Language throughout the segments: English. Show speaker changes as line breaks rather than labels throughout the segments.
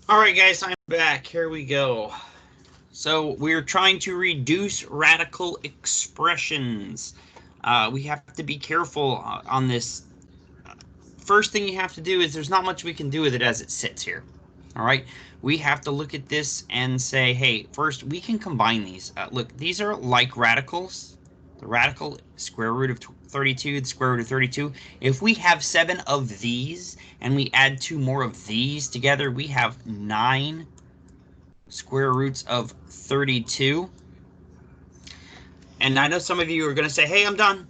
All right, guys, I'm back. Here we go. So we're trying to reduce radical expressions. We have to be careful on this. First thing you have to do is there's not much we can do with it as it sits here. All right, we have to look at this and say, hey, first we can combine these. Look, these are like radicals. The radical square root of 32, the square root of 32. If we have 7 of these and we add 2 more of these together, we have 9 square roots of 32. And I know some of you are going to say, hey, I'm done.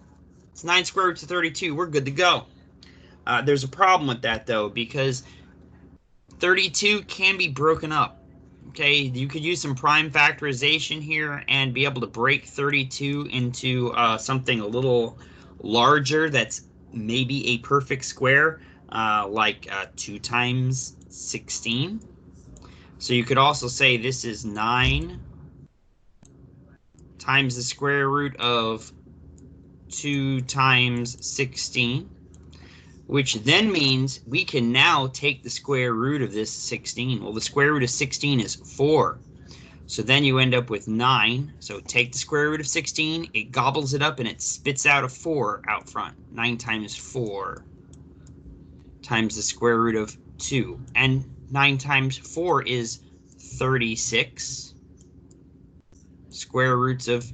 It's 9 square roots of 32. We're good to go. There's a problem with that, though, because 32 can be broken up. Okay, you could use some prime factorization here and be able to break 32 into something a little larger that's maybe a perfect square, like 2 times 16. So you could also say this is 9 times the square root of 2 times 16, which then means we can now take the square root of this 16. Well, the square root of 16 is 4. So then you end up with 9. So take the square root of 16, it gobbles it up, and it spits out a 4 out front. 9 times 4 times the square root of 2. And 9 times 4 is 36 square roots of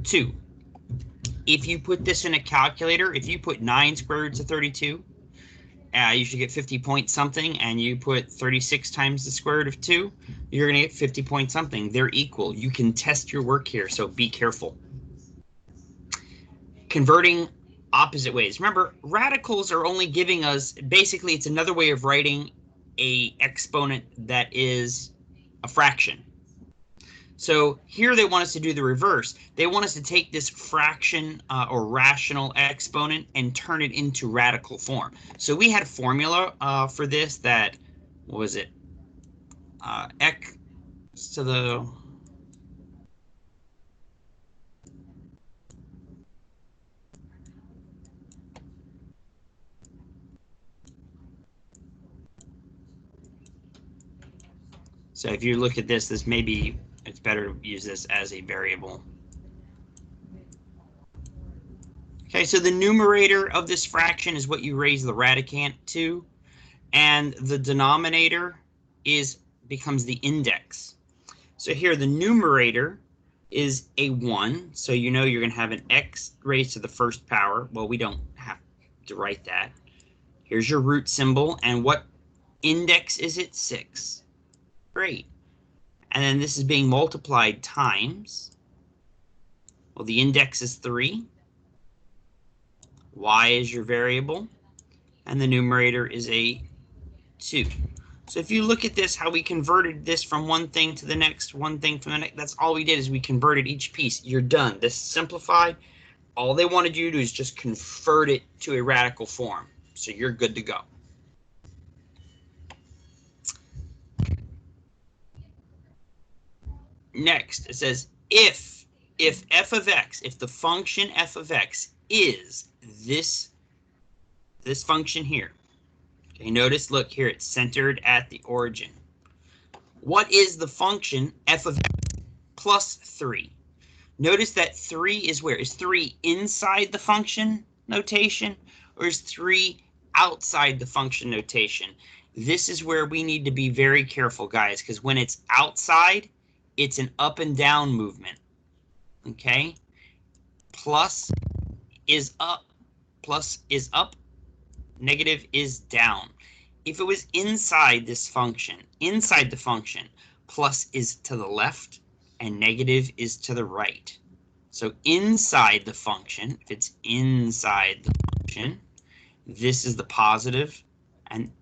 2. If you put this in a calculator, if you put 9 square roots of 32, you should get 50 point something, and you put 36 times the square root of 2, you're going to get 50 point something. They're equal. You can test your work here, so be careful. Converting opposite ways. Remember, radicals are only giving us, basically, it's another way of writing a exponent that is a fraction. So here they want us to do the reverse. They want us to take this fraction or rational exponent and turn it into radical form. So we had a formula for this that, what was it? X to the... So if you look at this, this maybe it's better to use this as a variable. Okay, so the numerator of this fraction is what you raise the radicand to, and the denominator becomes the index. So here the numerator is a 1, so you know you're going to have an x raised to the first power. Well, we don't have to write that. Here's your root symbol, and what index is it? 6. Great. And then this is being multiplied times. Well, the index is 3. Y is your variable. And the numerator is a 2. So if you look at this, how we converted this from one thing to the next, one thing from the next, that's all we did is we converted each piece. You're done. This is simplified. All they wanted you to do is just convert it to a radical form. So you're good to go. Next, it says if f of x, if the function f of x is this function here. Okay, notice, look here, it's centered at the origin. What is the function f of x plus 3? Notice that 3 is where? Is 3 inside the function notation, or is 3 outside the function notation? This is where we need to be very careful, guys, because when it's outside, it's an up and down movement. Okay? Plus is up, negative is down. If it was inside this function, inside the function, plus is to the left and negative is to the right. So inside the function, if it's inside the function, this is the positive, and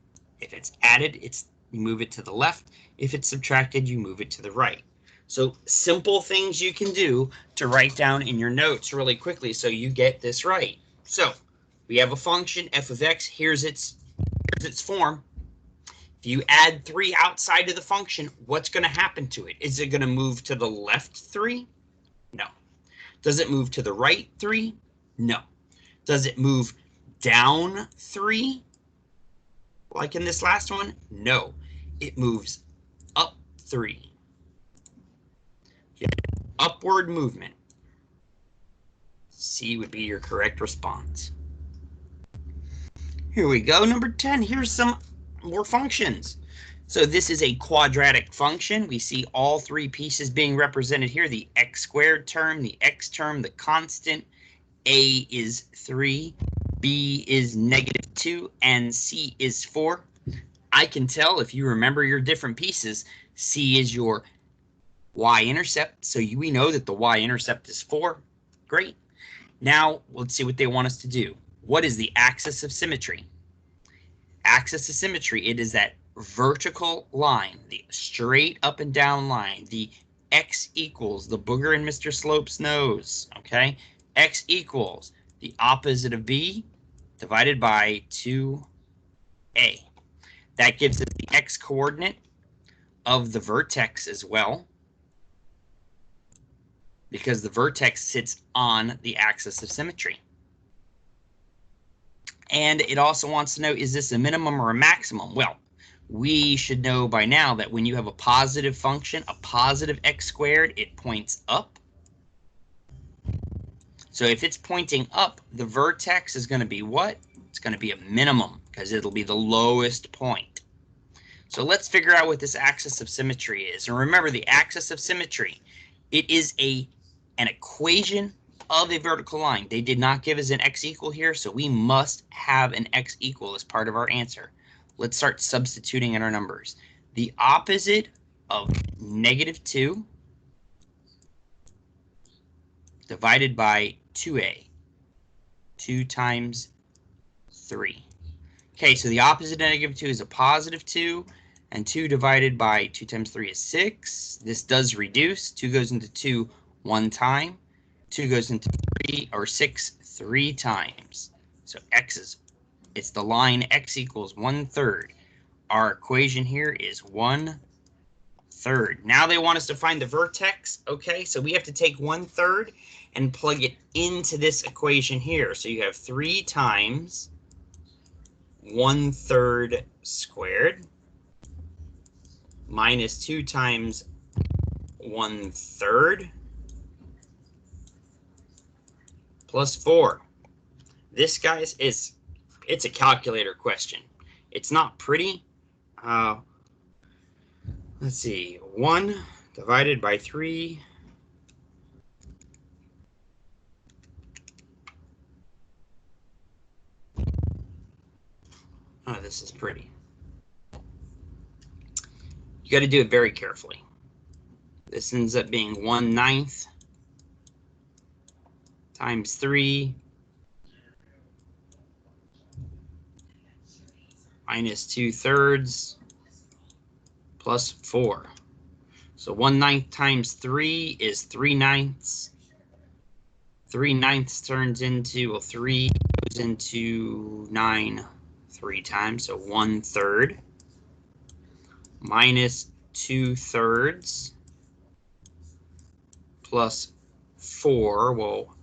if it's added, you move it to the left. If it's subtracted, you move it to the right. So simple things you can do to write down in your notes really quickly so you get this right. So we have a function, f of x. Here's its form. If you add 3 outside of the function, what's going to happen to it? Is it going to move to the left 3? No. Does it move to the right 3? No. Does it move down 3? Like in this last one? No. It moves 3. Upward movement. C would be your correct response. Here we go. Number 10. Here's some more functions. So this is a quadratic function. We see all three pieces being represented here. The x squared term, the x term, the constant. A is 3, B is -2, and C is 4. I can tell if you remember your different pieces, C is your y-intercept. So we know that the y-intercept is 4. Great. Now let's see what they want us to do. What is the axis of symmetry? Axis of symmetry, it is that vertical line, the straight up and down line, the x equals the booger in Mr. Slope's nose, okay? X equals the opposite of B divided by 2a. That gives us the x coordinate of the vertex as well, because the vertex sits on the axis of symmetry. And it also wants to know, is this a minimum or a maximum? Well, we should know by now that when you have a positive function, a positive x squared, it points up. So if it's pointing up, the vertex is going to be what? It's going to be a minimum because it'll be the lowest point. So let's figure out what this axis of symmetry is. And remember, the axis of symmetry, it is an equation of a vertical line. They did not give us an x equal here, so we must have an x equal as part of our answer. Let's start substituting in our numbers. The opposite of -2 divided by 2a. 2 times 3. Okay, so the opposite of -2 is a +2, and 2 divided by 2 times 3 is 6. This does reduce. 2 goes into 2 one time. 2 goes into 3 or 6 3 times. So it's the line x equals 1/3. Our equation here is 1/3. Now they want us to find the vertex. Okay, so we have to take 1/3 and plug it into this equation here. So you have 3 times 1/3 squared minus 2 times 1/3 plus 4. This, guys, it's a calculator question. It's not pretty. Let's see. 1 divided by 3 oh, this is pretty. You got to do it very carefully. This ends up being 1/9 times 3 minus 2/3 plus 4. So 1/9 times 3 is 3/9. 3/9 turns into, well, 3 goes into 9 3 times, so 1/3 minus 2/3 plus 4. Well,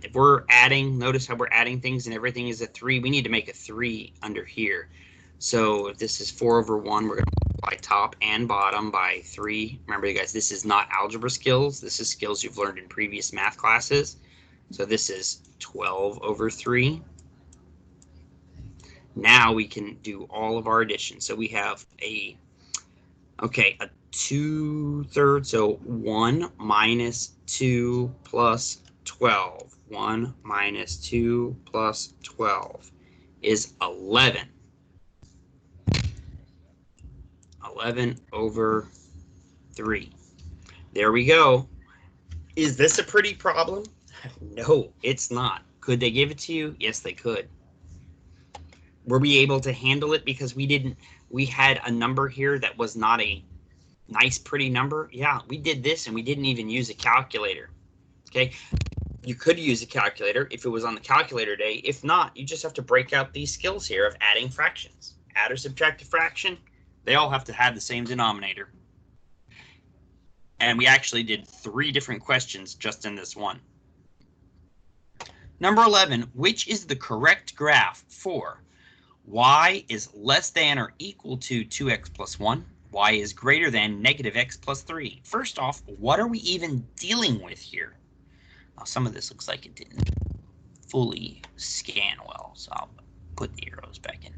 if we're adding, notice how we're adding things and everything is a 3. We need to make a 3 under here. So if this is 4/1, we're going to multiply top and bottom by 3. Remember, guys, this is not algebra skills. This is skills you've learned in previous math classes. So this is 12/3. Now we can do all of our addition. So we have a 2/3. So 1 minus 2 plus 12. 1 minus 2 plus 12 is 11. 11/3. There we go. Is this a pretty problem? No, it's not. Could they give it to you? Yes, they could. Were we able to handle it because we had a number here that was not a nice, pretty number? Yeah, we did this and we didn't even use a calculator. Okay, you could use a calculator if it was on the calculator day. If not, you just have to break out these skills here of adding fractions. Add or subtract a fraction, they all have to have the same denominator. And we actually did 3 different questions just in this one. Number 11, which is the correct graph for y is less than or equal to 2x plus 1, y is greater than negative x plus 3. First off, what are we even dealing with here? Now, some of this looks like it didn't fully scan well, so I'll put the arrows back in.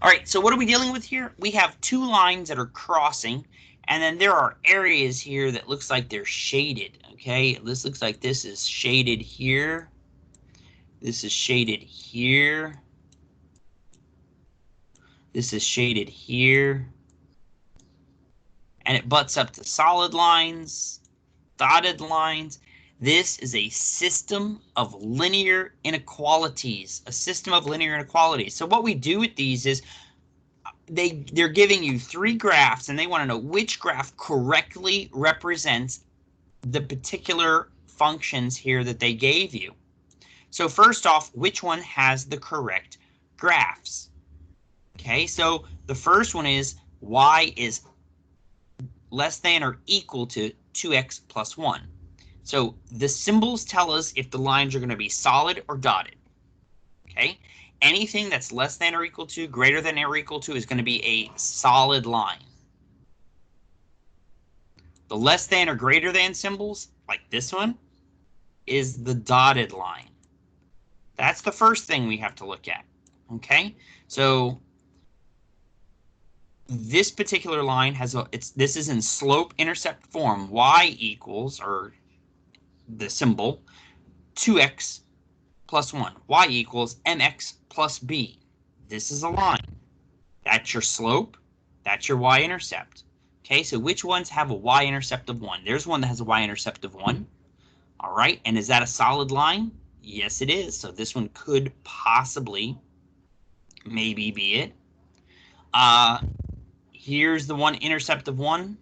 All right, so what are we dealing with here? We have two lines that are crossing, and then there are areas here that looks like they're shaded, okay? This looks like this is shaded here. This is shaded here. This is shaded here. And it butts up to solid lines, dotted lines. This is a system of linear inequalities, a system of linear inequalities. So what we do with these is they're giving you three graphs, and they want to know which graph correctly represents the particular functions here that they gave you. So first off, which one has the correct graphs? Okay, so the first one is y is less than or equal to 2x plus 1. So the symbols tell us if the lines are going to be solid or dotted. Okay, anything that's less than or equal to, greater than or equal to, is going to be a solid line. The less than or greater than symbols, like this one, is the dotted line. That's the first thing we have to look at. Okay, so this particular line has this is in slope intercept form. Y equals, or the symbol, 2x plus 1. Y equals mx plus b. This is a line. That's your slope. That's your y-intercept. Okay, so which ones have a y-intercept of 1? There's one that has a y-intercept of 1. All right, and is that a solid line? Yes, it is. So this one could possibly, maybe be it. Here's the one intercept of 1,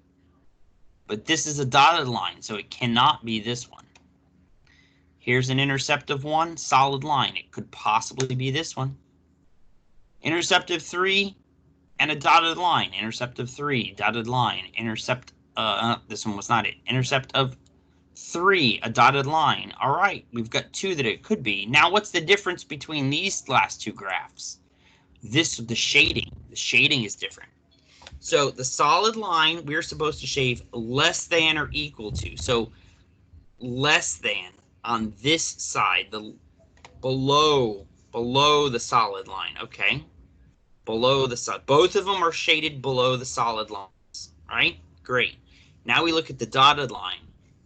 but this is a dotted line, so it cannot be this one. Here's an intercept of 1, solid line. It could possibly be this one. Intercept of 3 and a dotted line. Intercept of 3, dotted line. Intercept, this one was not it. Intercept of 3, a dotted line. All right, we've got two that it could be. Now, what's the difference between these last two graphs? The shading. The shading is different. So the solid line, we're supposed to shade less than or equal to. So less than on this side, the below the solid line. Okay, below the side. Both of them are shaded below the solid lines. Right? Great. Now we look at the dotted line.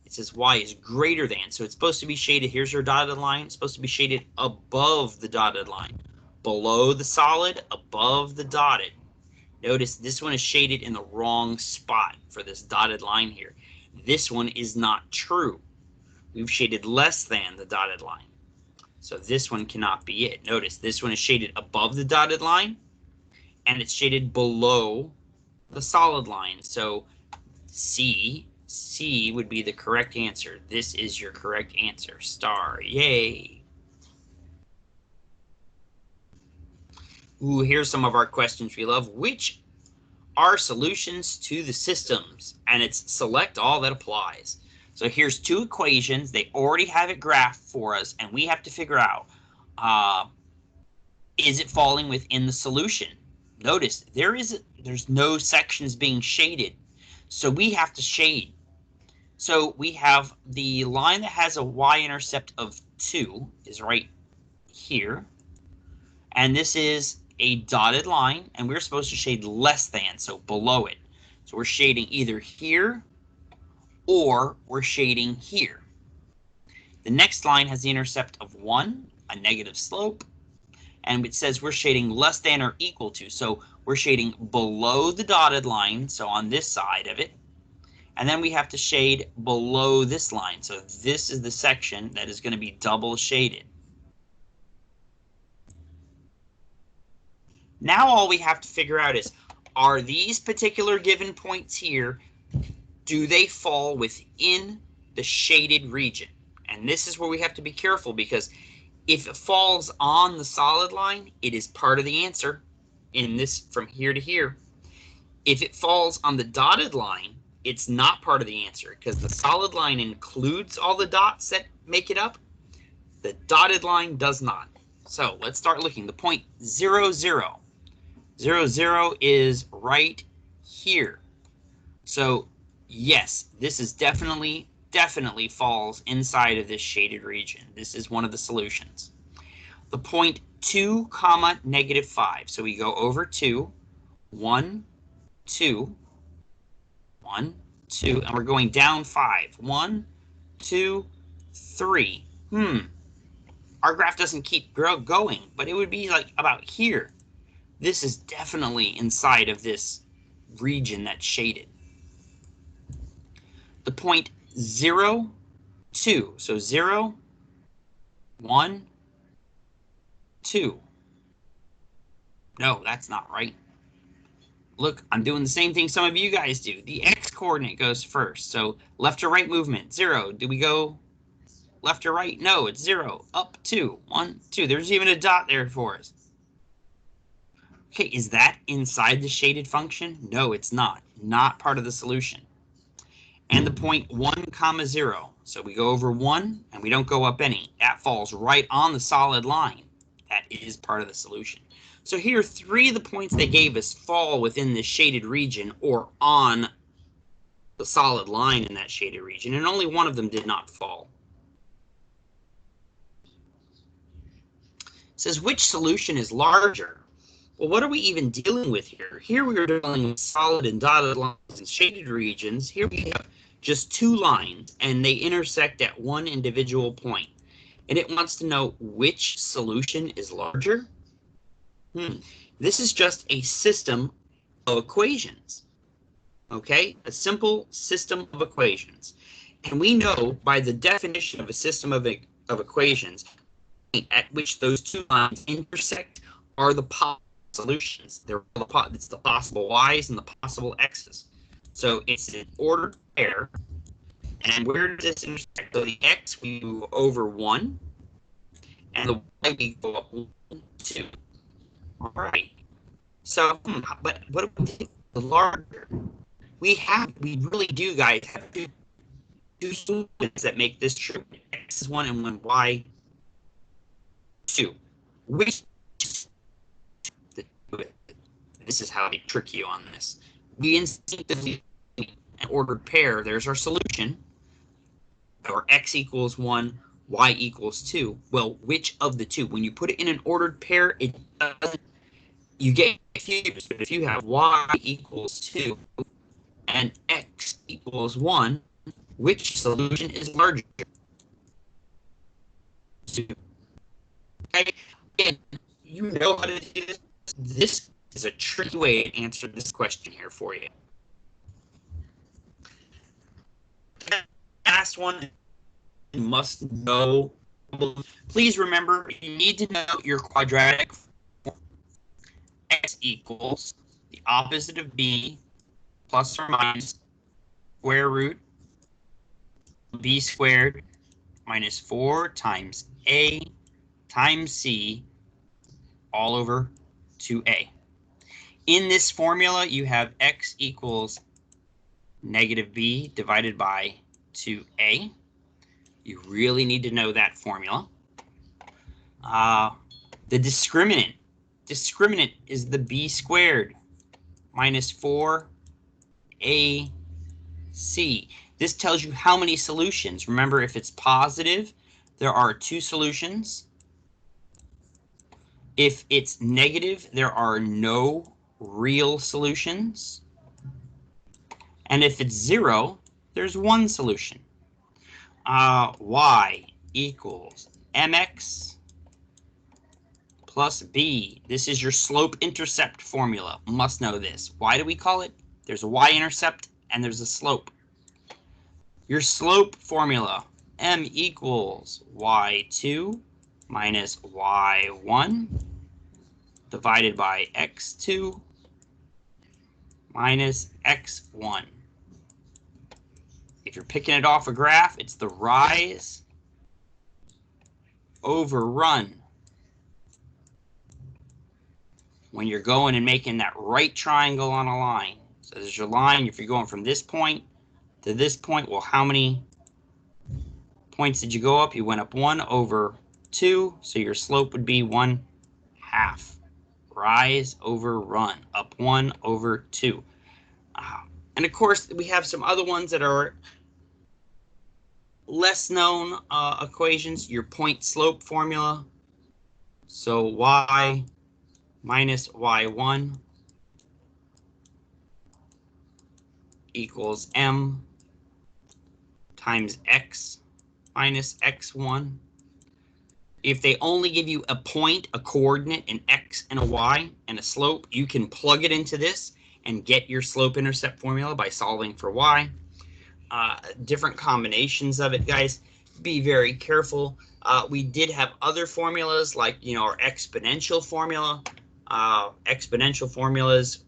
It says y is greater than, so it's supposed to be shaded. Here's your dotted line. It's supposed to be shaded above the dotted line, below the solid, above the dotted. Notice this one is shaded in the wrong spot for this dotted line here. This one is not true. We've shaded less than the dotted line. So this one cannot be it. Notice this one is shaded above the dotted line, and it's shaded below the solid line. So C would be the correct answer. This is your correct answer. Star. Yay. Ooh, here's some of our questions we love. Which are solutions to the systems? And it's select all that applies. So here's two equations. They already have it graphed for us, and we have to figure out, is it falling within the solution? Notice there's no sections being shaded, so we have to shade. So we have the line that has a y-intercept of 2 is right here, and this is a dotted line, and we're supposed to shade less than, so below it. So we're shading either here or we're shading here. The next line has the intercept of 1, a negative slope, and it says we're shading less than or equal to, so we're shading below the dotted line, so on this side of it, and then we have to shade below this line, so this is the section that is going to be double shaded. Now all we have to figure out is, are these particular given points here, do they fall within the shaded region? And this is where we have to be careful, because if it falls on the solid line, it is part of the answer in this from here to here. If it falls on the dotted line, it's not part of the answer, because the solid line includes all the dots that make it up. The dotted line does not. So let's start looking. The point 0, 0. 0, 0 is right here. So yes, this is definitely falls inside of this shaded region. This is one of the solutions. The point 2 comma negative 5. So we go over 2, 1, 2, 1, 2, and we're going down 5. 1, 2, 3. Our graph doesn't keep going, but it would be like about here. This is definitely inside of this region that's shaded. The point 0, 2. So 0, 1, 2. No, that's not right. Look, I'm doing the same thing some of you guys do. The x-coordinate goes first. So left to right movement, 0. Do we go left or right? No, it's 0. Up, 2. 1, 2. There's even a dot there for us. Okay, is that inside the shaded function? No, it's not. Not part of the solution. And the point 1 comma 0. So we go over 1 and we don't go up any. That falls right on the solid line. That is part of the solution. So here, 3 of the points they gave us fall within the shaded region or on the solid line in that shaded region, and only 1 of them did not fall. It says, which solution is larger? Well, what are we even dealing with here? Here we are dealing with solid and dotted lines and shaded regions. Here we have just 2 lines, and they intersect at 1 individual point. And it wants to know which solution is larger. This is just a system of equations. Okay, a simple system of equations. And we know by the definition of a system of equations at which those 2 lines intersect are the possible solutions. It's the possible y's and the possible x's. So it's an ordered pair. And where does this intersect? So the x we move over 1, and the y we go up 1, 2. All right. So, but what do we think the larger? We really do, guys, have two solutions that make this true. X is 1 and 1, y 2. Which this is how they trick you on this. We instinctively an ordered pair. There's our solution. Or x equals 1, y equals 2. Well, which of the 2? When you put it in an ordered pair, it doesn't. You get confused. But if you have y equals 2 and x equals 1, which solution is larger? 2. Okay, and you know how to do this. This is a tricky way to answer this question here for you. Last one, you must know. Please remember, you need to know your quadratic form. X equals the opposite of b plus or minus square root b squared minus 4 times a times c all over 2a. In this formula, you have x equals negative b divided by 2a. You really need to know that formula. The discriminant is the b squared minus 4ac. This tells you how many solutions. Remember, if it's positive, there are 2 solutions. If it's negative, there are no real solutions. And if it's 0, there's 1 solution. Y equals mx plus b. This is your slope-intercept formula. Must know this. Why do we call it? There's a y-intercept and there's a slope. Your slope formula, m equals y2 minus y1 divided by x2 minus x1. If you're picking it off a graph, it's the rise over run. When you're going and making that right triangle on a line. So there's your line. If you're going from this point to this point, well, how many points did you go up? You went up 1 over 2, so your slope would be 1/2. Rise over run, up 1 over 2. And of course, we have some other ones that are less known equations. Your point slope formula. So y minus y1 equals m times x minus x1. If they only give you a point, a coordinate, an x and a y, and a slope, you can plug it into this and get your slope-intercept formula by solving for y. Different combinations of it, guys. Be very careful. We did have other formulas like, our exponential formula. Exponential formulas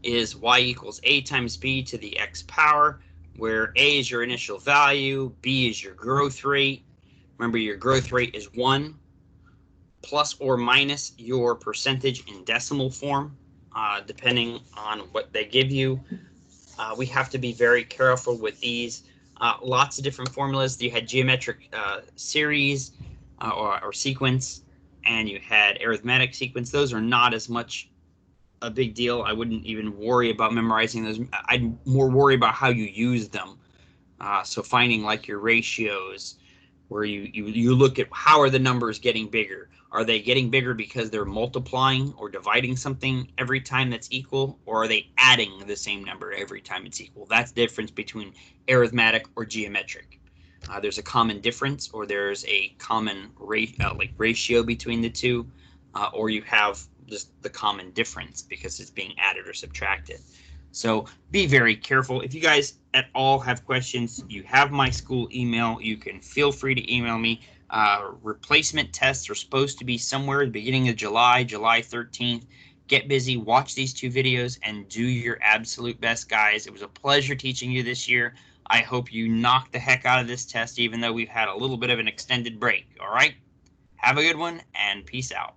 is y equals a times b to the x power, where a is your initial value, b is your growth rate. Remember, your growth rate is 1 plus or minus your percentage in decimal form, depending on what they give you. We have to be very careful with these. Lots of different formulas. You had geometric series or sequence, and you had arithmetic sequence. Those are not as much a big deal. I wouldn't even worry about memorizing those. I'd more worry about how you use them. So finding like your ratios, where you look at how are the numbers getting bigger. Are they getting bigger because they're multiplying or dividing something every time that's equal, or are they adding the same number every time it's equal? That's the difference between arithmetic or geometric. There's a common difference, or there's a common ratio between the two, or you have just the common difference because it's being added or subtracted. So be very careful. If you guys at all have questions, you have my school email. You can feel free to email me. Replacement tests are supposed to be somewhere at the beginning of July, July 13th. Get busy, watch these 2 videos, and do your absolute best, guys. It was a pleasure teaching you this year. I hope you knock the heck out of this test, even though we've had a little bit of an extended break. All right? Have a good one, and peace out.